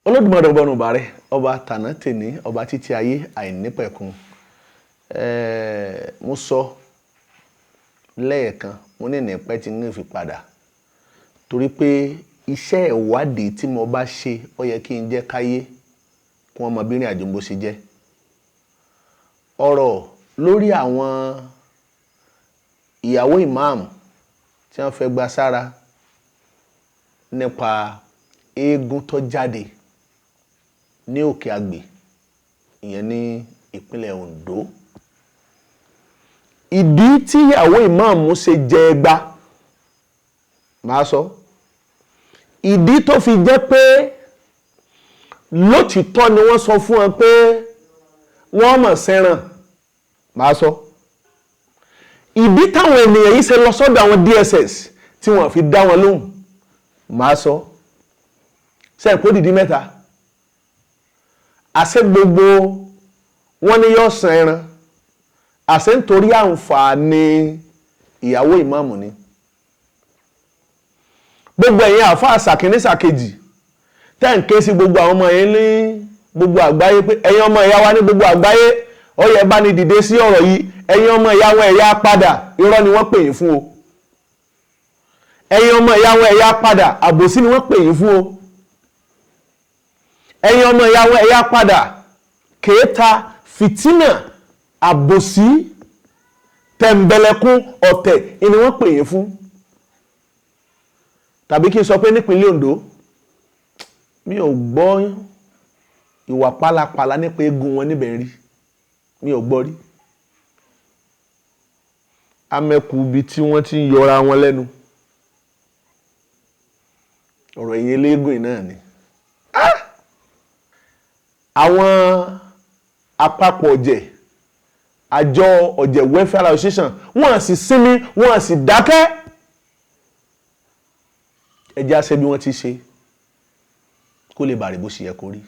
Olódùmarè ọba ọ̀nùbàrẹ̀ ọba tàná tèní ọba títí ayé àìnípẹ̀kun. Mo sọ lẹ́ẹ̀kan mo ní ìnìpẹ́ tí ń fi padà torí pé iṣẹ́ ìwádìí tí mo bá ṣe ó yẹ kí n jẹ́ káyé kí wọ́n mọ bí ìrìn àjò bó ṣe jẹ́. Ọ̀rọ̀ lórí àwọn ìyàwó ìmáàmù tí wọ́n fẹ́ gba sára nípa eégún tó jáde ní Òkè Àgbè ìyẹn ní ìpínlẹ̀ Ondo. Ìdí tí ìyàwó ìmáàmù ṣe jẹ ẹgba máa sọ. Ìdí tó fi jẹ́ pé lótìtọ́ ni wọ́n sọ fún wọn pé wọ́n mọ̀ sẹ́ràn máa sọ. Ìdí táwọn ènìyàn yìí ṣe lọ sọ́dọ̀ àwọn DSS tí wọ́n fi dá wọn lóhùn máa sọ. Ṣé kó dìdí mẹ́ta àṣẹ gbogbo wọn ni yóò san ẹran àṣẹ nítorí àǹfààní ìyàwó ìmáàmù ni. Gbogbo ẹ̀yin àfáà ṣàkíní ṣàkejì tẹ́ ń ké sí gbogbo àwọn ọmọ yẹn ní gbogbo àgbáyé pé ẹ̀yin ọmọ ìyá wa ní gbogbo àgbáyé ó yẹ bá ní dìde sí ọ̀rọ̀ yìí, ẹ̀yin ọmọ ìyá wọn ẹ̀yà padà, irọ́ ni wọ́n pè yín fún o. Ẹ̀yin ọmọ ìyá wọn ẹ̀yà padà, àbòsí ni wọ́n pè yín fún o. Ẹ̀yin ọmọ ìyá wọn ẹ̀yà padà, kèéta, fìtínà, àbòsí, tẹ̀m̀bẹ̀lẹ̀kún, ọ̀tẹ̀ ni wọ́n pè yín fún. Tàbí kí n sọ pé nípínlẹ̀ Ondo mi ò gbọ́ ìwà pálapàla nípa eégún wọn níbẹ̀ rí, mi ò gbọ́ rí. Amẹ́kù ibi tí wọ́n ti ń yọra wọn lẹ́nu ọ̀rọ̀ ẹ̀yìn eléégún náà ni. Àwọn àpapọ̀ ọ̀jẹ̀ àjọ ọ̀jẹ̀ welfare association wọ́n sì sinmi wọ́n sì dákẹ́. Ẹ jẹ́ á ṣe bí wọ́n ti ṣe kó lè bàrẹ̀ bó ṣe yẹ kó rí.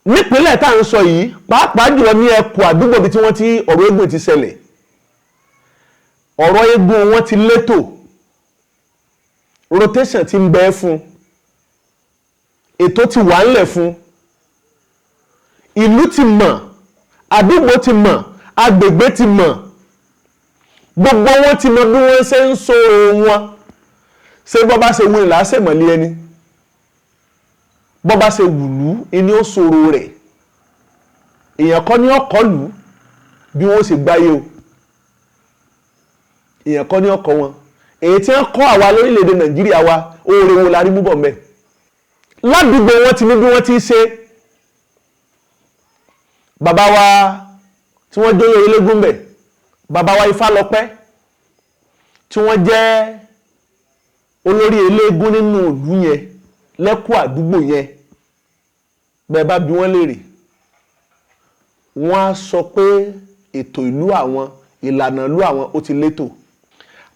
Nípínlẹ̀ tá à ń sọ yìí pàápàá jùlọ ní ẹkùn àdúgbò bí tí wọ́n ti ọ̀rọ̀ eégún ti ṣẹlẹ̀, ọ̀rọ̀ eégún wọn ti létò, rotation ti ń bẹ fún, ètò ti wà ńlẹ̀ fún, ìlú ti mọ̀, àdúgbò ti mọ̀, agbègbè ti mọ̀, gbogbo wọn ti mọ bí wọ́n ṣe ń so wọn. Ṣé bọ́ bá ṣe wù ìlà ṣèmọ̀lé ẹni, bọ́ bá ṣe wùlú ẹni ó sọ̀rọ̀ rẹ̀, èèyàn kọ́ ní ọkọ̀ lù bí wọ́n ṣe gbáyé o, èèyàn kọ́ ní ọkọ̀ wọn. Èyí tí wọ́n kọ́ àwa lórílẹ̀‐èdè Nàìjíríà wa oore wo la rí mú bọ̀ mẹ́. Ládùúgbò wọn ti ní bí wọ́n ti ṣe. Bàbá wa tí wọ́n jóyè eléégún bẹ̀, bàbá wa Ifálọpẹ́ tí wọ́n jẹ́ olórí eléégún nínú ìlú yẹn lẹ́kùn àdúgbò yẹn, bẹ́ẹ̀ bá bi wọ́n léèrè wọ́n á sọ pé ètò ìlú àwọn, ìlànà ìlú àwọn ó ti létò.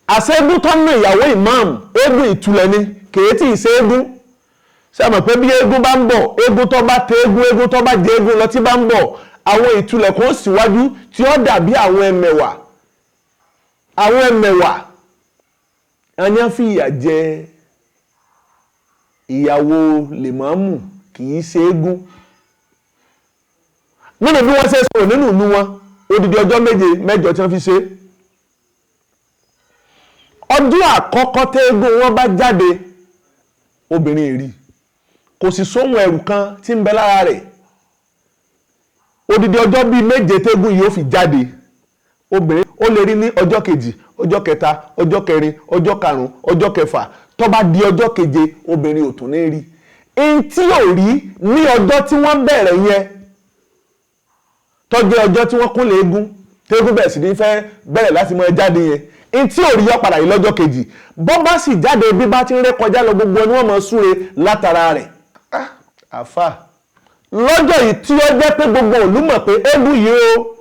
Àṣẹ eégún tó ń ná ìyàwó ìmáàmù eégún ìtúlẹ̀ ni kèé tí ì ṣe eégún. Ṣé ẹ mọ̀ pé bí eégún bá ń bọ̀, eégún tó bá tẹ eégún, eégún tó bá jẹ eégún lọ tí bá ń bọ̀, àwọn ìtúlẹ̀ kan síwájú tí ó dàbí àwọn ẹmẹ̀wà. Àwọn ẹmẹ̀wà ẹni á fi ìyà jẹ ìyàwó lèmọ́mù kì í ṣe eégún. Nínú bí wọ́n ṣe sọ̀rọ̀ nínú ìlú wọn odidi ọjọ́ méje mẹ́jọ tí wọ́n fi ṣe. Ọdún àkọ́kọ́ tí eégún wọn bá jáde obìnrin rí, kò sì sóhun ẹ̀rù kan tí ń bẹ lára rẹ̀. Odidi ọjọ́ bíi méje tégún yìí ó fi jáde, obìnrin ó lè rí ní ọjọ́ kejì, ọjọ́ kẹta, ọjọ́ kẹrin, ọjọ́ karùn-ún, ọjọ́ kẹfà, tó bá di ọjọ́ keje obìnrin ò tún ní rí. Èyí tí ò rí ní ọjọ́ tí wọ́n bẹ̀rẹ̀ yẹn tó jẹ́ ọjọ́ tí wọ́n kúnlẹ̀ eégún tégún bẹ̀rẹ̀ sí ní fẹ́ bẹ̀rẹ̀ láti mọ jáde yẹn, èyí tí ò rí yọ padà yìí lọ́jọ́ kejì, bọ́ bá sì jáde bí bá ti ń ré kọjá lọ gbogbo ni wọ́n mọ súre látara rẹ̀. Àfà lọ́jọ́ yìí tí ó jẹ́ pé gbogbo ìlú mọ̀ pé eégún yìí o,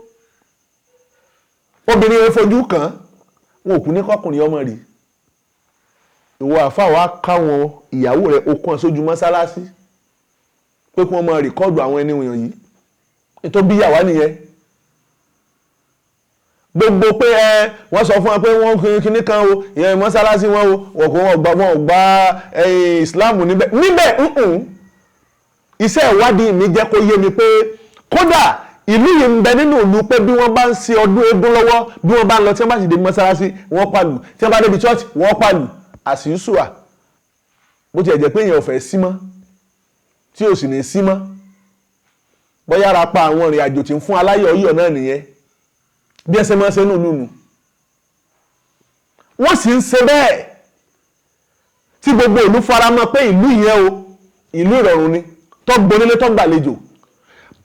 obìnrin yẹn fojú kàn, wọn ò kú ní kọkùnrin ọmọ rí. Ìwọ àfà wa káwọn ìyàwó rẹ̀ okun sójú mọ́sálásí pé kí wọ́n mọ rìkọ́ọ̀dù àwọn ẹni wọ̀nyí yìí nítorí bí ìyàwó nìyẹn. gbogbo pé wọ́n sọ fún wa pé wọ́n kíní kan o ìyẹn mọ́sálásí wọn o wọ́n gba Islam níbẹ̀ iṣẹ́ ìwádìí mi jẹ́ kó yé mi pé kódà ìlú yìí ń bẹ nínú ìlú pé bí wọ́n bá ń ṣe ọdún eégún lọ́wọ́ bí wọ́n bá ń lọ tí wọ́n bá sì dé mọ́sálásí wọ́n pàlù tí wọ́n bá débi church wọ́n pàlù àṣìṣùà bó ti ẹ̀ jẹ́ pé èèyàn ò fẹ́ sí mọ́ tí ò sì ní sí mọ́ bóyá ara pa àwọn ìrìn àjò tí ń fún aláyọ̀ yíyọ̀ náà nìyẹn bí ẹsẹ̀ máa ń ṣe nù lùnù wọ́n sì ń ṣe bẹ́ẹ̀ tí gbogbo ìlú faramọ́ pé ìlú yẹn o ìlú ìrọ̀rùn ni tó gbonílé tó gbàlejò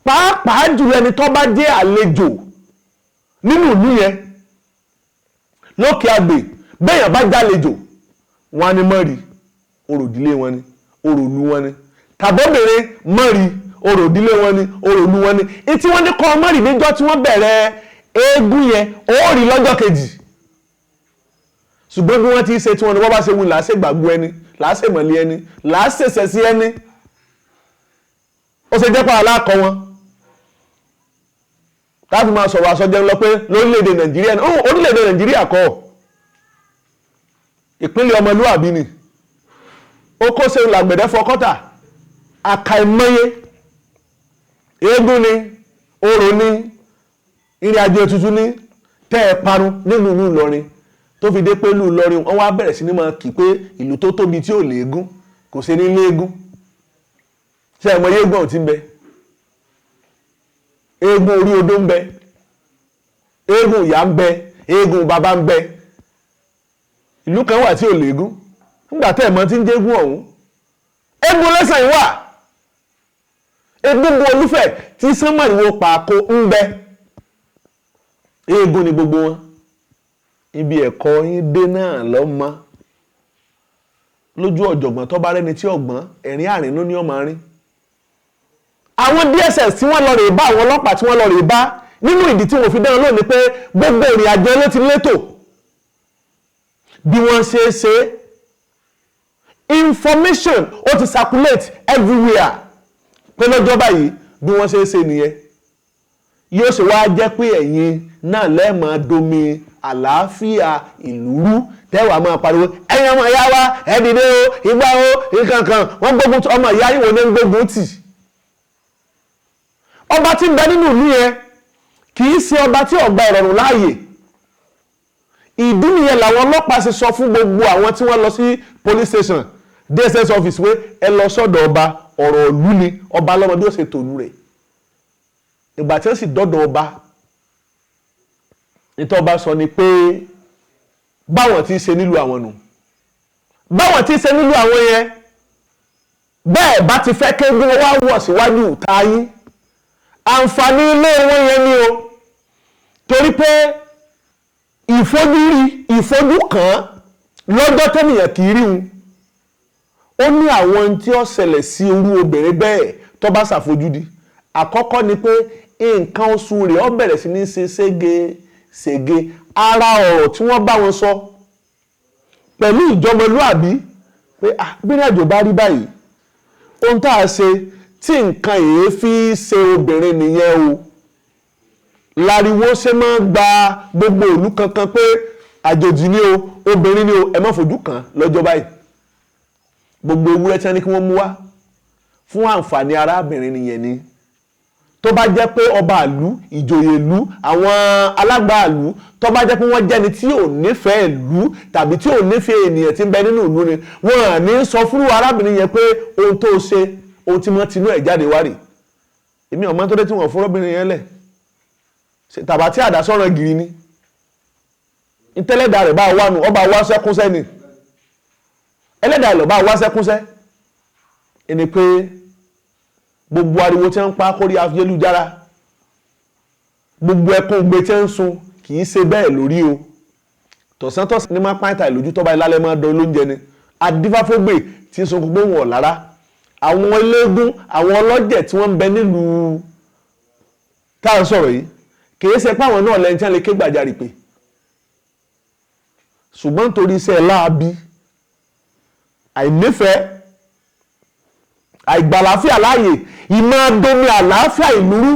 pàápàá jùlọ ẹni tó bá jẹ́ àlejò nínú ìlú yẹn lókè àgbè bẹ́yàn bá jálejò wọn á ní mọ́rí orò ìdílé wọn ni orò ìlú wọn ni tàbóbìnrin mọ́rí orò ìdílé wọn ni orò ìlú wọn ni ìtí wọ́n ní kọ́ mọ́rí níjọ́ tí wọ́n bẹ̀rẹ̀ eégún yẹn ó rí lọ́jọ́ kejì ṣùgbọ́n bí wọ́n ti ṣe tí wọ́n ní wọ́n bá ṣe wù láṣẹ gbàgbọ́ ẹni láṣẹ mọ̀lẹ́ ẹni láṣẹ ṣẹ̀ṣẹ̀ sí ẹni ó ṣe jẹ́ pa aláàkọ́ wọn láti máa sọ̀rọ̀ àsọjẹ́ lọ pé lórílẹ̀‐èdè Nàìjíríà ní orílẹ̀‐èdè Nàìjíríà kọ́ ìpínlẹ̀ ọmọlúwàbí ni ó kó ṣe làgbẹ̀dẹ́ fọkọ́tà àkàìmọye eégún ni orò ni ìrìn àjò ètùtù ní tẹ́ ẹ parun nínú ìlú Ìlọrin tó fi dé pé ìlú Ìlọrin wọ́n wá bẹ̀rẹ̀ sí ní máa kì pé ìlú tó tóbi tí ò léégún kò ṣe ní léégún ṣe ẹ̀mọ eégún ọ̀tí ń bẹ eégún orí odó ń bẹ eégún ìyá ń bẹ eégún bàbá ń bẹ ìlú kan wà tí ò léégún nígbà tẹ́ ẹ̀mọ tí ń jégún ọ̀hún eégún lẹ́sàn wà eégún Olúfẹ̀ tí sánmọ̀rìwò pàkó ń bẹ eégún ni gbogbo wọn ibi ẹ̀kọ́ yín dé náà lọ́mọ lójú ọ̀jọ̀gbọ́n tó bá rẹ́ni tí ọ̀gbọ́n ẹ̀rín àrínú ní ọmọ rin àwọn DSS tí wọ́n lọ rè bá àwọn ọlọ́pàá tí wọ́n lọ rè bá nínú ìdí tí wọ́n fi dáhùn lónìí pé gbogbo ìrìn àjò ló ti létò bí wọ́n ṣe é ṣe information ó ti circulate everywhere pé lọ́jọ́ báyìí bí wọ́n ṣe é ṣe nìyẹn yóò ṣe wá jẹ́ pé ẹ̀yin náà lẹ́ẹ̀mọ́ domi àlàáfíà ìlú rú tẹ́wàá máa pariwo ẹ̀yin ọmọ ìyá wa ẹ dìde o ìgbà o ìkankan wọ́n gbógun ọmọ ìyá yìí wọ́n ní gbógun tì ọba tí ń bẹ nínú ìlú yẹn kì í ṣe ọba tí ọgbà ìrọ̀rùn láàyè ìdí nìyẹn làwọn ọlọ́pàá ṣe sọ fún gbogbo àwọn tí wọ́n lọ sí police station DSS office pé ẹ lọ sọ́dọ̀ ọba ọ̀rọ̀ ìlú ni ọba lọ́mọ bí ó ṣe tòlú rẹ̀ ìgbà tí ó sì dọ́dọ̀ ọba nítorí ọba sọ ni pé báwọn ti ṣe nílùú àwọn nù báwọn ti ṣe nílùú àwọn yẹn bẹ́ẹ̀ bá ti fẹ́ kéégún wá wọ̀ síwájú ìta yín àǹfààní ilé wọn yẹn ni o torí pé ìfojú kan lọ́jọ́ tẹ́nìyàn kì í rí un ó ní àwọn tí ó ṣẹlẹ̀ sí irú obìnrin bẹ́ẹ̀ tó bá ṣàfojúdi àkọ́kọ́ ni pé nǹkan oṣù rẹ̀ ó bẹ̀rẹ̀ sí ní ṣe ségesège ara ọ̀rọ̀ tí wọ́n bá wọn sọ pẹ̀lú ìjọmọlúàbí pé bíní àjò bá rí báyìí ohun tá a ṣe tí nǹkan èé fi ṣe obìnrin nìyẹn o láriwo ṣe máa gba gbogbo ìlú kankan pé àjòjì ni o obìnrin ni o ẹ má fojú kàn lọ́jọ́ báyìí gbogbo ewúrẹ́ tí wọ́n ní kí wọ́n mú wá fún àǹfààní arábìnrin nìyẹn ni tó bá jẹ́ pé ọba ìlú ìjòyè ìlú àwọn alágbà ìlú tó bá jẹ́ pé wọ́n jẹ́ni tí ò nífẹ̀ẹ́ ìlú tàbí tí ò nífẹ̀ẹ́ ènìyàn tí ń bẹ nínú ìlú ni wọ́n à ní sọ fún arábìnrin yẹn pé ohun tó ṣe ohun tí wọ́n tinú ẹ̀ jáde wá rè èmi ọmọ tó dé tí wọ́n fún ọbìnrin yẹn lẹ̀ tàbá tí àdásọ́rọ̀ gírí ni ìtẹ́lẹ̀dà rẹ̀ bá wà nù ọba wá sẹ́kúnṣẹ́ ni ẹlẹ́dà rẹ̀ bá wá sẹ́kúnṣẹ́ ẹni pé gbogbo ariwo tí ń pa kórí ayélujára gbogbo ẹkún gbé tí ń sun kì í ṣe bẹ́ẹ̀ lórí o tọ̀sántọ̀sán ní máa pàǹtà ìlójú tọ́ba ìlálẹ́ máa dán olóúnjẹ ni adífáfógbè tí ń sun gbogbo wọn lára àwọn eléégún àwọn ọlọ́jẹ̀ tí wọ́n ń bẹ nílùú tá à ń sọ̀rọ̀ yìí kì í ṣe pé àwọn náà lẹ́yìn tí wọ́n lè ké gbàjarì pé ṣùgbọ́n nítorí iṣẹ́ láabi àìnífẹ̀ẹ́ àìgbàláfíà láàyè ìmọ̀ adomi àlàáfíà ìlúrú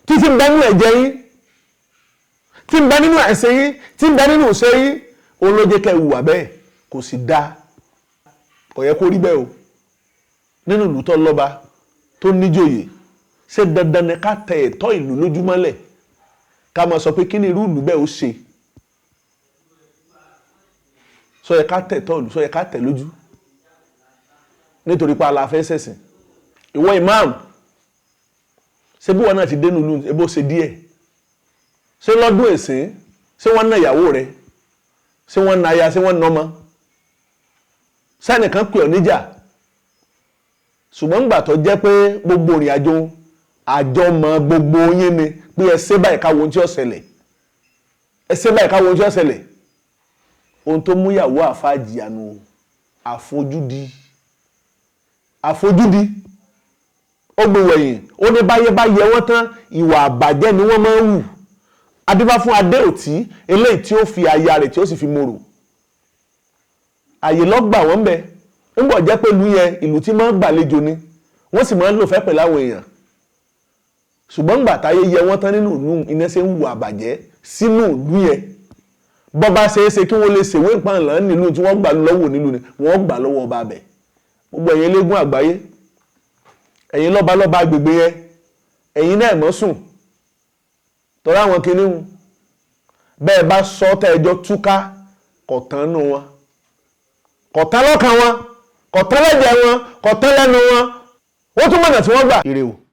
títí bẹ́nu ẹ̀jẹ̀ yín tí ń bẹ nínú ẹ̀sìn yín tí ń bẹ nínú ìṣe yín òun ló jẹ́ kẹ́ ẹ hùwà bẹ́ẹ̀ kò sì dáa kò yẹ kó rí bẹ́ẹ̀ o nínú ìlú tó lọ́ba tó níjòyè ṣé dandan ni ká tẹ ẹ̀tọ́ ìlú lójúmọ́lẹ̀ ká máa sọ pé kí ni irú ìlú bẹ́ẹ̀ ó ṣe sọ yẹ ká tẹ̀ tọ́ ìlú sọ yẹ ká tẹ̀ lójú nítorí pa àlàáfẹ́ ṣẹ̀sìn ìwọ imam ṣé bí wọn náà ti dénú ìlú ebó ṣe díẹ̀ ṣé lọ́dún èsìn ṣé wọ́n ná ìyàwó rẹ̀ ṣé wọ́n ná aya ṣé wọ́n ná ọmọ sẹ́nìkan pè ọ́ níjà ṣùgbọ́n gbà tó jẹ́ pé gbogbo ìrìn àjò àjọmọ̀ gbogbo yín ni pé ẹ ṣe báyìí káwọn ohun tí ó ṣẹlẹ̀ ẹ ṣe báyìí káwọn ohun tí ó ṣẹlẹ̀ ohun tó mú ìyàwó àfáàjìyànù àfojúdi ó gbé wẹ̀yìn ó ní báyé bá yẹ wọ́n tán ìwà àbàjẹ́ ni wọ́n máa ń hù adébá fún adéòtí eléyìí tí ó fi aya rẹ̀ tí ó sì fi mòrò àyè lọ́gbà wọ́n bẹ ń bọ̀ jẹ́ pé ìlú yẹn ìlú tí máa ń gbàlejò ni wọ́n sì máa ń lò fẹ́ pẹ̀lú àwọn èèyàn ṣùgbọ́n gbà táyé yẹ wọ́n tán nínú ìlú iná ṣe ń hù àbàjẹ́ sínú ìlú yẹn bọ́ bá ṣe é ṣe kí wọ́n lè ṣèwé ìpànlá nílùú tí wọ́n gbà lọ́wọ́ nílùú ni wọ́n gbà lọ́wọ́ ọba abẹ gbogbo ẹ̀yin eléégún àgbáyé ẹ̀yin lọ́balọ́ba agbègbè yẹn ẹ̀yin náà mọ́ sùn tọ́lá àwọn kìnnìún bẹ́ẹ̀ bá sọ tẹ́ ẹjọ́ túká kọ̀tán nù wọn kọ̀tán lọ́kàn wọn kọ̀tán lẹ́jẹ̀ wọn kọ̀tán lẹ́nu wọn wọ́n tún mọ̀nà tí wọ́n gbà. ire o.